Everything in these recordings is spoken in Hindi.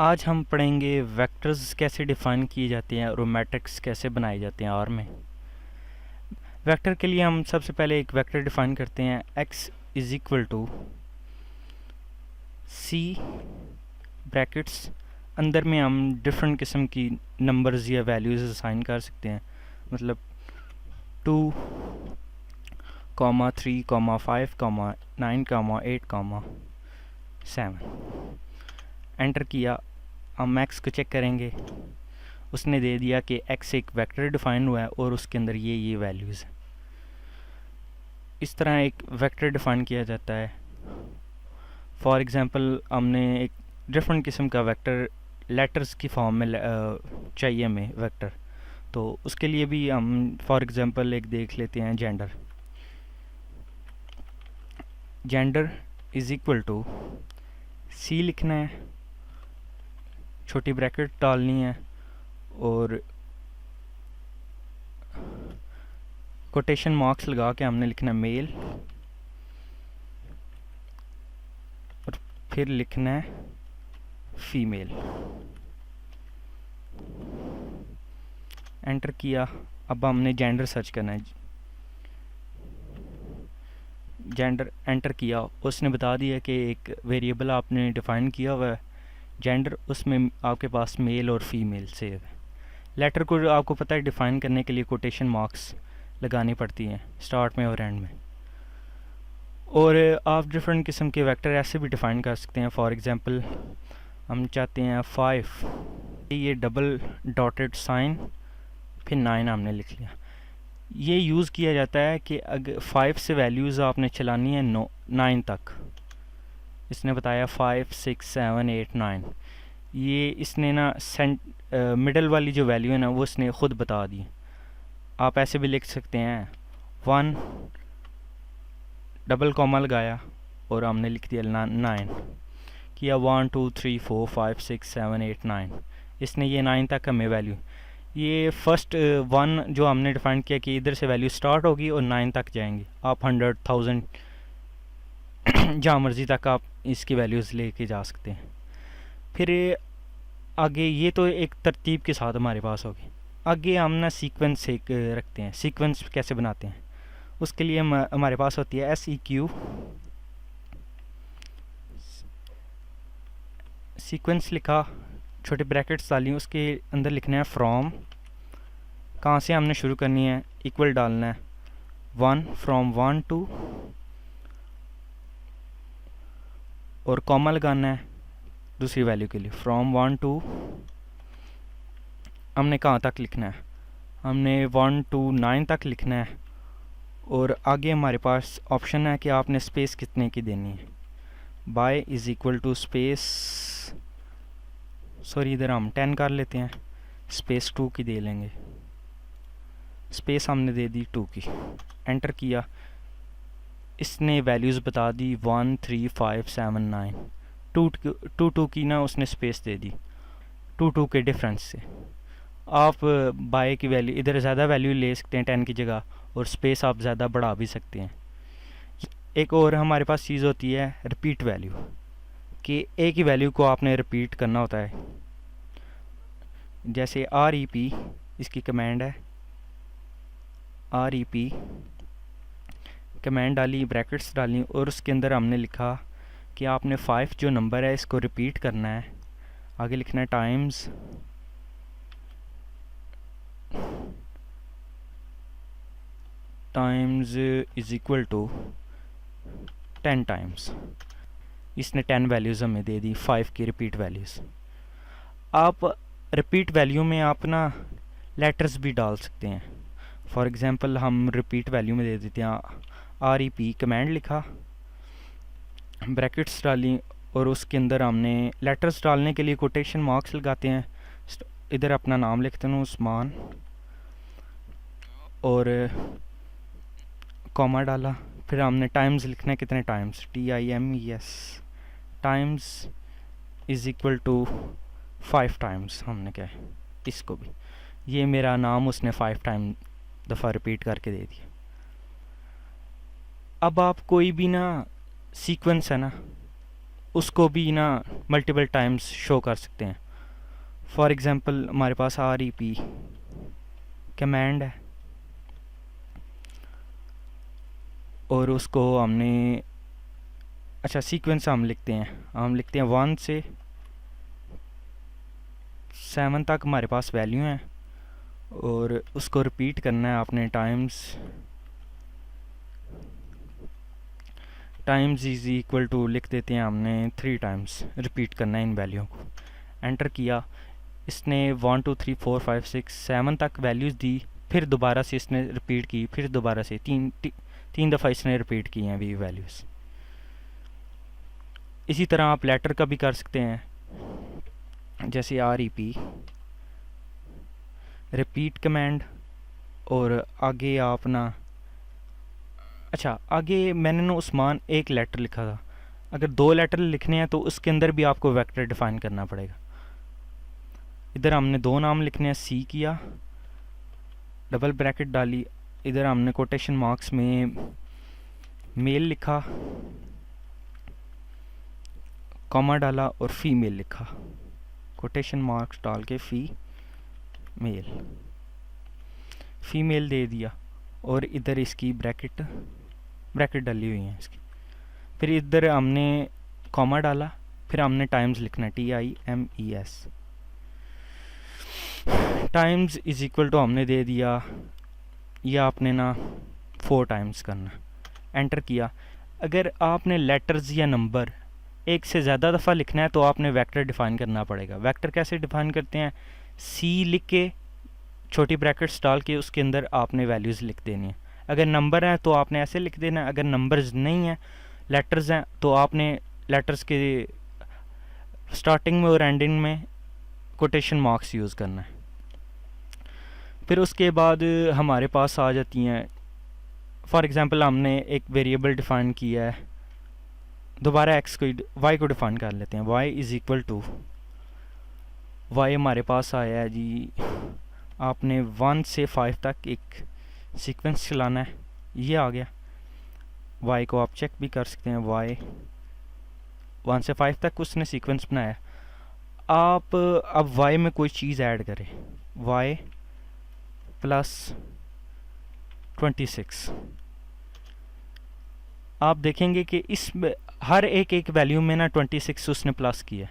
आज हम पढ़ेंगे वेक्टर्स कैसे डिफ़ाइन किए जाते हैं और मैट्रिक्स कैसे बनाए जाते हैं आर में। वेक्टर के लिए हम सबसे पहले एक वेक्टर डिफ़ाइन करते हैं x is equal to C brackets, अंदर में हम डिफरेंट किस्म की नंबर्स या वैल्यूज़ असाइन कर सकते हैं, मतलब 2, 3, 5, 9, 8, 7। एंटर किया, हम x को चेक करेंगे, उसने दे दिया कि x एक वेक्टर डिफाइन हुआ है और उसके अंदर ये वैल्यूज़ हैं। इस तरह एक वेक्टर डिफाइन किया जाता है। फॉर एग्ज़ाम्पल हमने एक डिफरेंट किस्म का वेक्टर लेटर्स की फॉर्म में चाहिए हमें वेक्टर, तो उसके लिए भी हम फॉर एग्ज़ाम्पल एक देख लेते हैं जेंडर इज़ इक्वल टू सी लिखना है, छोटी ब्रैकेट डालनी है और कोटेशन मार्क्स लगा के हमने लिखना है मेल, और फिर लिखना है फीमेल। एंटर किया, अब हमने जेंडर सर्च करना है। जेंडर एंटर किया, उसने बता दिया कि एक वेरिएबल आपने डिफ़ाइन किया हुआ है जेंडर, उसमें आपके पास मेल और फीमेल सेव है। लेटर को आपको पता है डिफ़ाइन करने के लिए कोटेशन मार्क्स लगानी पड़ती हैं स्टार्ट में और एंड में। और आप डिफरेंट किस्म के वेक्टर ऐसे भी डिफ़ाइन कर सकते हैं। फॉर एग्ज़ाम्पल हम चाहते हैं 5, ये डबल डॉटेड साइन, फिर 9 हमने लिख लिया। ये यूज़ किया जाता है कि अगर 5 से वैल्यूज़ आपने चलानी है 9 तक। इसने बताया 5, 6, 7, 8, 9। ये इसने ना मिडल वाली जो वैल्यू है ना वो इसने ख़ुद बता दी। आप ऐसे भी लिख सकते हैं 1 डबल कॉमा लगाया और हमने लिख दिया 9 किया, 1, 2, 3, 4, 5, 6, 7, 8, 9। इसने ये 9 तक हमें वैल्यू, ये फर्स्ट 1 जो हमने डिफाइन किया कि इधर से वैल्यू स्टार्ट होगी और 9 तक जाएंगी। आप 100, 1000 जहाँ मर्ज़ी तक आप इसकी वैल्यूज़ लेके जा सकते हैं। फिर आगे ये तो एक तरतीब के साथ हमारे पास होगी। आगे हम ना सीक्वेंस एक रखते हैं। सीक्वेंस कैसे बनाते हैं उसके लिए हमारे पास होती है SEQ। सीक्वेंस लिखा, छोटे ब्रैकेट्स डाली, उसके अंदर लिखना है फ्रॉम, कहाँ से हमने शुरू करनी है, इक्वल डालना है 1 फ्रॉम 1 टू, और कॉमा लगाना है दूसरी वैल्यू के लिए फ्रॉम 1 टू। हमने कहाँ तक लिखना है, हमने 1 to 9 तक लिखना है। और आगे हमारे पास ऑप्शन है कि आपने स्पेस कितने की देनी है। By is equal to space, sorry इधर हम 10 कर लेते हैं, स्पेस 2 की दे लेंगे। स्पेस हमने दे दी 2 की। एंटर किया, इसने वैल्यूज़ बता दी 1, 3, 5, 7, 9। 2 की ना उसने स्पेस दे दी 2 के डिफरेंस से। आप बाय की वैल्यू इधर ज़्यादा वैल्यू ले सकते हैं 10 की जगह, और स्पेस आप ज़्यादा बढ़ा भी सकते हैं। एक और हमारे पास चीज़ होती है रिपीट वैल्यू, कि एक ही वैल्यू को आपने रिपीट करना होता है। जैसे REP इसकी कमांड है, REP कमांड डाली, ब्रैकेट्स डाली, और उसके अंदर हमने लिखा कि आपने 5 जो नंबर है इसको रिपीट करना है। आगे लिखना है times is equal to 10 times. इसने 10 वैल्यूज़ हमें दे दी, 5 की रिपीट वैल्यूज़। आप रिपीट वैल्यू में आप ना लेटर्स भी डाल सकते हैं। फॉर एग्ज़ाम्पल हम रिपीट वैल्यू में दे देते हैं REP, कमांड लिखा, ब्रैकेट्स डाली, और उसके अंदर हमने लेटर्स डालने के लिए कोटेशन मार्क्स लगाते हैं। इधर अपना नाम लिखते हैं उस्मान, और कॉमा डाला, फिर हमने टाइम्स लिखना है, कितने times, TIMES, times is equal to 5 times. हमने क्या है इसको भी, ये मेरा नाम उसने 5 टाइम दफ़ा रिपीट करके दे दिया। अब आप कोई भी ना सीक्वेंस है ना, उसको भी ना मल्टीपल टाइम्स शो कर सकते हैं। फॉर एग्ज़ाम्पल हमारे पास REP कमांड है और उसको हमने अच्छा सीक्वेंस हम लिखते हैं 1 से 7 तक हमारे पास वैल्यू हैं और उसको रिपीट करना है आपने टाइम्स इज़ इक्वल टू लिख देते हैं हमने 3 टाइम्स रिपीट करना है इन वैल्यूज़ को। एंटर किया, इसने 1 2 3 4 5 6 7 तक वैल्यूज़ दी, फिर दोबारा से इसने रिपीट की, फिर दोबारा से तीन दफ़ा इसने रिपीट की हैं वी वैल्यूज़। इसी तरह आप लेटर का भी कर सकते हैं, जैसे REP रिपीट कमांड और आगे आप ना अच्छा आगे मैंने ना उस्मान एक लेटर लिखा था, अगर 2 लेटर लिखने हैं तो उसके अंदर भी आपको वेक्टर डिफाइन करना पड़ेगा। इधर हमने 2 नाम लिखने हैं, C किया, डबल ब्रैकेट डाली, इधर हमने कोटेशन मार्क्स में मेल लिखा, कॉमा डाला और फीमेल लिखा, कोटेशन मार्क्स डाल के फीमेल दे दिया और इधर इसकी ब्रैकेट डाली हुई है इसकी। फिर इधर हमने कॉमा डाला, फिर हमने टाइम्स लिखना है TIMES, times is equal to हमने दे दिया, ये आपने ना 4 टाइम्स करना। एंटर किया, अगर आपने लेटर्स या नंबर एक से ज़्यादा दफ़ा लिखना है तो आपने वेक्टर डिफ़ाइन करना पड़ेगा। वेक्टर कैसे डिफ़ाइन करते हैं, C लिख के छोटी ब्रैकेट्स डाल के उसके अंदर आपने वैल्यूज़ लिख देनी है। अगर नंबर हैं तो आपने ऐसे लिख देना है, अगर नंबर्स नहीं हैं लेटर्स हैं तो आपने लेटर्स के स्टार्टिंग में और एंडिंग में कोटेशन मार्क्स यूज़ करना है। फिर उसके बाद हमारे पास आ जाती हैं, फॉर एग्ज़ाम्पल हमने एक वेरिएबल डिफ़ाइन किया है, दोबारा y को डिफ़ाइन कर लेते हैं, y is equal to y हमारे पास आया है जी, आपने 1 से 5 तक एक सीक्वेंस चलाना है, ये आ गया। y को आप चेक भी कर सकते हैं, y 1 से 5 तक उसने सीक्वेंस बनाया। आप अब y में कोई चीज़ ऐड करें, y प्लस 26, आप देखेंगे कि इस हर एक वैल्यू में ना 26 उसने प्लस किया।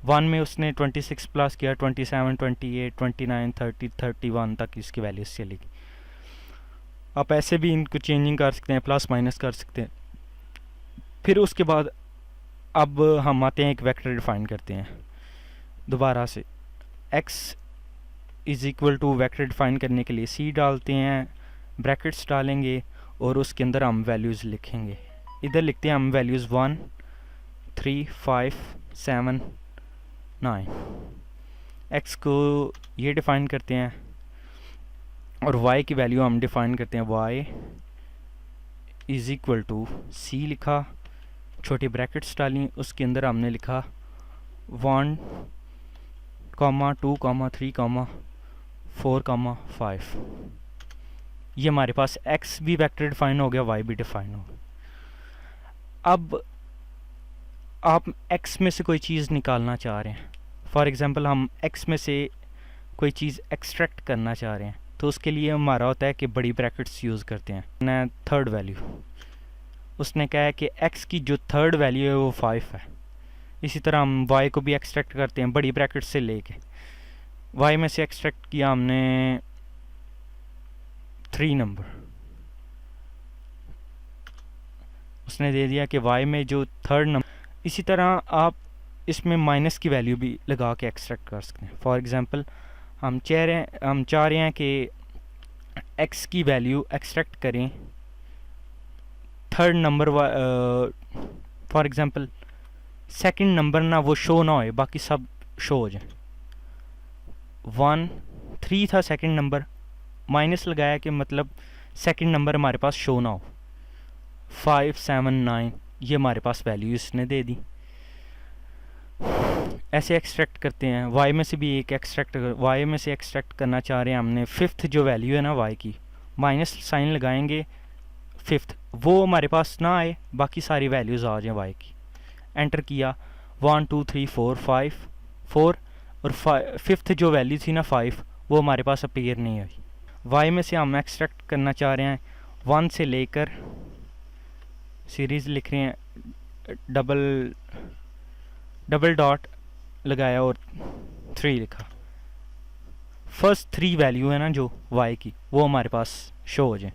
1 में उसने 26 प्लस किया, 27 28 29 30 31 तक इसकी वैल्यूज़ चलेगी। आप ऐसे भी इनको चेंजिंग कर सकते हैं, प्लस माइनस कर सकते हैं। फिर उसके बाद अब हम आते हैं एक वेक्टर डिफ़ाइन करते हैं दोबारा से, x is equal to vector define करने के लिए C डालते हैं, ब्रैकेट्स डालेंगे और उसके अंदर हम वैल्यूज़ लिखेंगे। इधर लिखते हैं हम वैल्यूज़ 1 3 5 7 9, x को ये डिफ़ाइन करते हैं और y की वैल्यू हम डिफ़ाइन करते हैं, y is equal to C लिखा, छोटी ब्रैकेट्स डाली, उसके अंदर हमने लिखा 1 2 3 4 5। ये हमारे पास x भी वेक्टर डिफ़ाइन हो गया, y भी डिफ़ाइन हो गया। अब आप x में से कोई चीज़ निकालना चाह रहे हैं, फॉर एग्ज़ाम्पल हम x में से कोई चीज़ एक्सट्रैक्ट करना चाह रहे हैं, तो उसके लिए हमारा होता है कि बड़ी ब्रैकेट्स यूज़ करते हैं ना, थर्ड वैल्यू। उसने कहा है कि x की जो थर्ड वैल्यू है वो 5 है। इसी तरह हम y को भी एक्सट्रैक्ट करते हैं बड़ी ब्रैकेट से लेके, y में से एक्सट्रैक्ट किया हमने 3 नंबर, उसने दे दिया कि y में जो थर्ड नंबर। इसी तरह आप इसमें माइनस की वैल्यू भी लगा के एक्सट्रैक्ट कर सकते हैं। फॉर एग्ज़ाम्पल हम चाह रहे हैं कि x की वैल्यू एक्सट्रैक्ट करें third number, for example second number ना वो शो ना होए, बाकी सब शो हो जाए। 1 3 था सेकंड नंबर, माइनस लगाया कि मतलब सेकंड नंबर हमारे पास शो ना हो। 5 7 9 ये हमारे पास वैल्यू इसने दे दी। ऐसे एक्सट्रैक्ट करते हैं, y में से भी एक y में से एक्सट्रैक्ट करना चाह रहे हैं हमने, फिफ्थ जो वैल्यू है ना y की, माइनस साइन लगाएंगे फिफ्थ, वो हमारे पास ना आए, बाकी सारी वैल्यूज़ आ जाएं y की। एंटर किया 1 2 3 4 5 4 और फिफ्थ जो वैल्यू थी ना 5 वो हमारे पास अपीयर नहीं हुई। वाई में से हम एक्सट्रैक्ट करना चाह रहे हैं 1 से लेकर सीरीज़ लिख रहे हैं डबल डॉट लगाया और 3 लिखा। फर्स्ट 3 वैल्यू है ना जो वाई की वो हमारे पास शो हो जाए।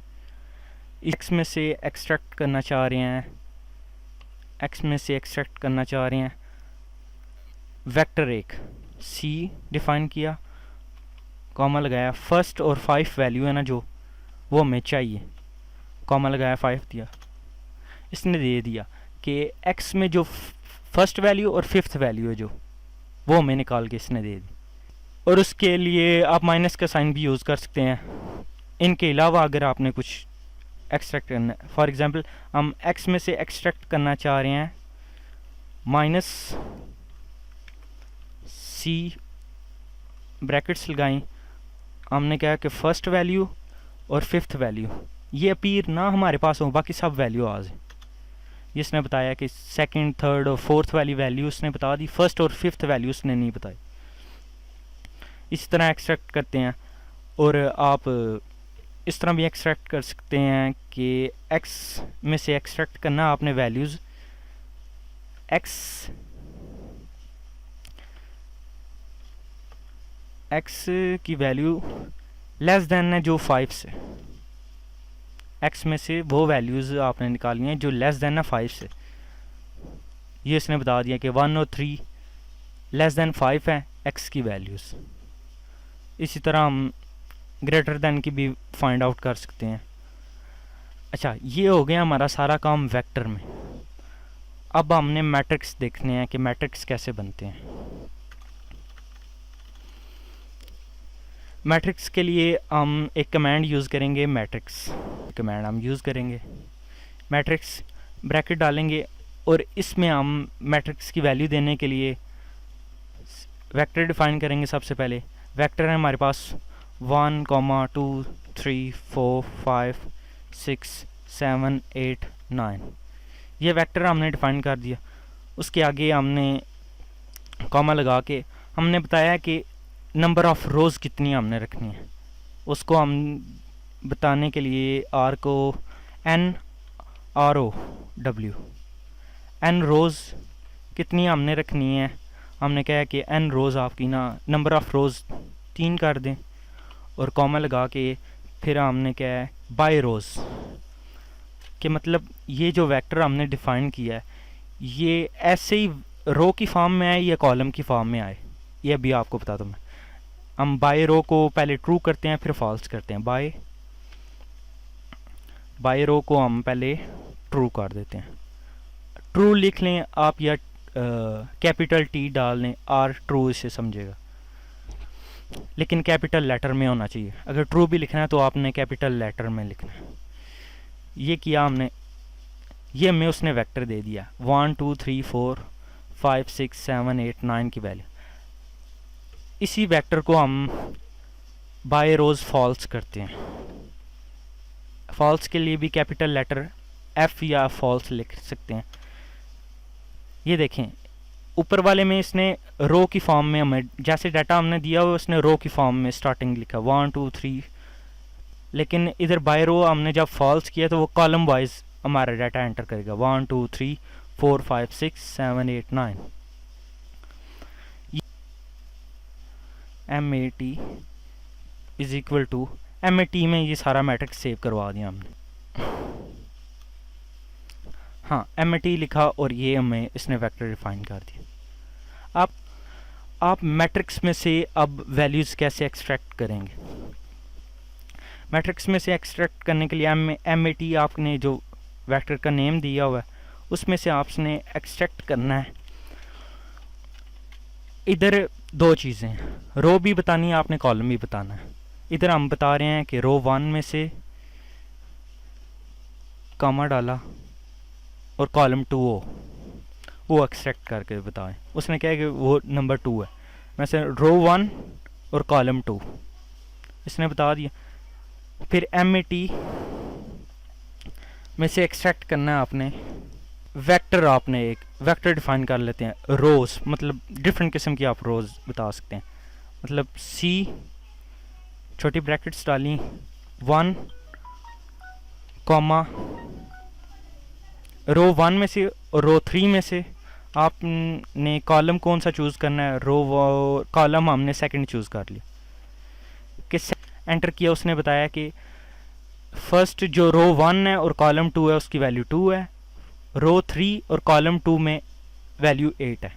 एक्स में से एक्सट्रैक्ट करना चाह रहे हैं वेक्टर एक सी डिफाइन किया, कॉमा लगाया, फर्स्ट और 5 वैल्यू है ना जो वो हमें चाहिए, कॉमा लगाया 5 दिया। इसने दे दिया कि एक्स में जो फर्स्ट वैल्यू और फिफ्थ वैल्यू है जो वो हमें निकाल के इसने दे दी। और उसके लिए आप माइनस का साइन भी यूज़ कर सकते हैं। इनके अलावा अगर आपने कुछ एक्सट्रैक्ट करना है, फॉर एग्ज़ाम्पल हम एक्स में से एक्सट्रैक्ट करना चाह रहे हैं माइनस सी, ब्रैकेट्स लगाई, हमने कहा कि फर्स्ट वैल्यू और फिफ्थ वैल्यू ये अपीयर ना हमारे पास हो, बाकी सब वैल्यू आ जाए। इसने बताया कि सेकंड, थर्ड और फोर्थ वाली वैल्यू उसने बता दी, फर्स्ट और फिफ्थ वैल्यू उसने नहीं बताई। इस तरह एक्सट्रैक्ट करते हैं। और आप इस तरह भी एक्सट्रैक्ट कर सकते हैं कि एक्स में से एक्सट्रैक्ट करना आपने वैल्यूज़ एक्स की वैल्यू लेस देन है जो 5 से, एक्स में से वो वैल्यूज़ आपने निकालनी है जो लेस देन है 5 से। ये इसने बता दिया कि 1 और 3 लेस देन 5 है एक्स की वैल्यूज़। इसी तरह हम ग्रेटर देन की भी फाइंड आउट कर सकते हैं। अच्छा, ये हो गया हमारा सारा काम वेक्टर में। अब हमने मैट्रिक्स देखने हैं कि मैट्रिक्स कैसे बनते हैं। मैट्रिक्स के लिए हम एक कमांड यूज़ करेंगे, मैट्रिक्स कमांड हम यूज़ करेंगे। मैट्रिक्स ब्रैकेट डालेंगे और इसमें हम मैट्रिक्स की वैल्यू देने के लिए वेक्टर डिफाइन करेंगे। सबसे पहले वेक्टर है हमारे पास 1, 2, 3, 4, 5, 6, 7, 8, 9। ये वेक्टर हमने डिफाइन कर दिया। उसके आगे हमने कॉमा लगा के हमने बताया कि नंबर ऑफ़ रोज़ कितनी हमने रखनी है। उसको हम बताने के लिए आर को NROW n रोज़ कितनी हमने रखनी है। हमने कहा कि n रोज़ आपकी ना नंबर ऑफ़ रोज़ 3 कर दें और कॉमा लगा के फिर हमने क्या है बाय रोज़ कि मतलब ये जो वेक्टर हमने डिफ़ाइन किया है ये ऐसे ही रो की फॉर्म में आए या कॉलम की फॉर्म में आए, ये अभी आपको बता दूँ मैं। हम बाय रो को पहले ट्रू करते हैं फिर फॉल्स करते हैं। बाय रो को हम पहले ट्रू कर देते हैं। ट्रू लिख लें आप या कैपिटल T डाल लें, R ट्रू इसे समझेगा, लेकिन कैपिटल लेटर में होना चाहिए। अगर ट्रू भी लिखना है तो आपने कैपिटल लेटर में लिखना है। ये किया हमने, ये हमें उसने वेक्टर दे दिया 1 2 3 4 5 6 7 8 9 की वैल्यू। इसी वेक्टर को हम बाय रोज़ फॉल्स करते हैं। फॉल्स के लिए भी कैपिटल लेटर F या फॉल्स लिख सकते हैं। ये देखें ऊपर वाले में इसने रो की फॉर्म में हमें जैसे डाटा हमने दिया हुआ उसने रो की फॉर्म में स्टार्टिंग लिखा 1 2 3, लेकिन इधर बाय रो हमने जब फॉल्स किया तो वो कॉलम वाइज हमारा डाटा एंटर करेगा 1 2 3 4 5 6 7 8 9। MAT is equal to MAT में ये सारा मैट्रिक्स सेव करवा दिया हमने। हाँ, MAT लिखा और ये हमें इसने वेक्टर डिफाइन कर दिया। आप मैट्रिक्स में से अब वैल्यूज़ कैसे एक्सट्रैक्ट करेंगे। मैट्रिक्स में से एक्सट्रैक्ट करने के लिए MAT आपने जो वेक्टर का नेम दिया हुआ है उसमें से आपने एक्सट्रैक्ट करना है। इधर 2 चीज़ें हैं, रो भी बतानी है आपने, कॉलम भी बताना है। इधर हम बता रहे हैं कि रो 1 में से कॉमा डाला और कॉलम 2 वो एक्सट्रैक्ट करके बताएं। उसने कहा कि वो नंबर 2 है, वैसे रो 1 और कॉलम 2 इसने बता दिया। फिर MAT में से एक्सट्रैक्ट करना है आपने वेक्टर आपने एक वेक्टर डिफाइन कर लेते हैं, रोज़ मतलब डिफरेंट किस्म की आप रोज़ बता सकते हैं। मतलब सी छोटी ब्रैकेट्स डाली 1 कॉमा रो 1 में से और रो 3 में से आपने कॉलम कौन सा चूज़ करना है, रो कॉलम हमने सेकंड चूज़ कर लिया। कि एंटर किया, उसने बताया कि फर्स्ट जो रो 1 है और कॉलम 2 है उसकी वैल्यू 2 है, रो 3 और कॉलम 2 में वैल्यू 8 है।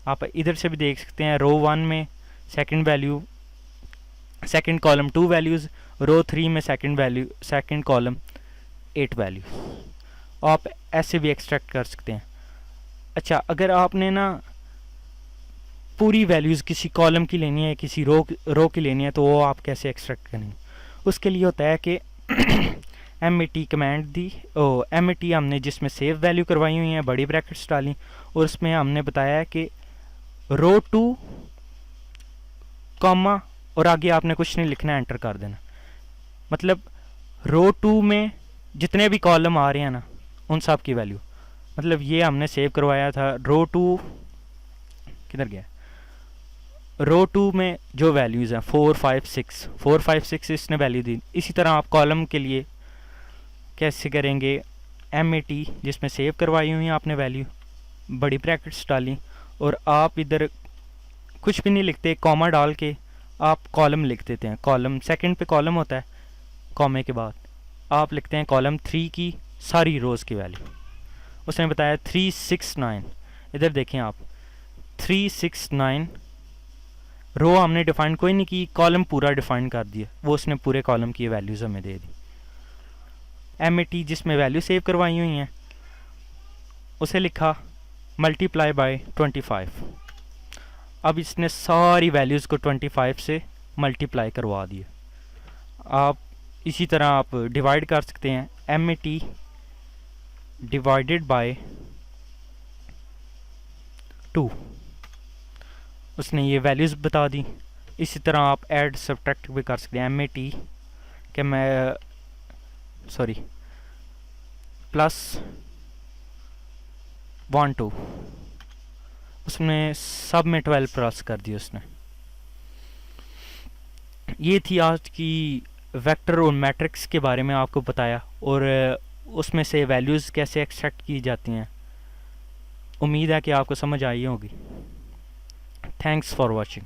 आप इधर से भी देख सकते हैं, रो 1 में second value second column 2 values, row 3 में second value second column 8 value. आप ऐसे भी एक्सट्रैक्ट कर सकते हैं। अच्छा, अगर आपने ना पूरी वैल्यूज़ किसी कॉलम की लेनी है, किसी रो की लेनी है, तो वो आप कैसे एक्सट्रैक्ट करेंगे? उसके लिए होता है कि MAT कमांड दी, MAT हमने जिसमें सेव वैल्यू करवाई हुई है, बड़ी ब्रैकेट्स डाली, और उसमें हमने बताया है कि रो 2 कॉमा और आगे आपने कुछ नहीं लिखना, एंटर कर देना। मतलब रो 2 में जितने भी कॉलम आ रहे हैं ना, उन सब की वैल्यू, मतलब ये हमने सेव करवाया था। रो 2 किधर गया? रो 2 में जो वैल्यूज़ हैं 4 5 6 इसने वैल्यू दी। इसी तरह आप कॉलम के लिए कैसे करेंगे? MAT जिसमें सेव करवाई हुई है आपने वैल्यू, बड़ी ब्रैकेट्स डाली, और आप इधर कुछ भी नहीं लिखते, कॉमा डाल के आप कॉलम लिख देते हैं। कॉलम सेकंड पे कॉलम होता है, कॉमे के बाद आप लिखते हैं कॉलम 3 की सारी रोज़ की वैल्यू। उसने बताया 369, इधर देखें आप 369 रो हमने डिफाइन कोई नहीं की, कॉलम पूरा डिफाइन कर दिया, वो उसने पूरे कॉलम की वैल्यूज़ हमें दे दी। MAT जिसमें वैल्यू सेव करवाई हुई हैं उसे लिखा मल्टीप्लाई बाय 25। अब इसने सारी वैल्यूज़ को 25 से मल्टीप्लाई करवा दिया। आप इसी तरह आप डिवाइड कर सकते हैं, MAT डिवाइडेड बाय 2, उसने ये वैल्यूज़ बता दी। इसी तरह आप ऐड सब्ट्रैक्ट भी कर सकते हैं। MAT के मैं सॉरी प्लस 1 2, उसमें सब में 12 प्लस कर दिया उसने। ये थी आज की वेक्टर और मैट्रिक्स के बारे में आपको बताया, और उसमें से वैल्यूज़ कैसे एक्सट्रैक्ट की जाती हैं। उम्मीद है कि आपको समझ आई होगी। Thanks for watching.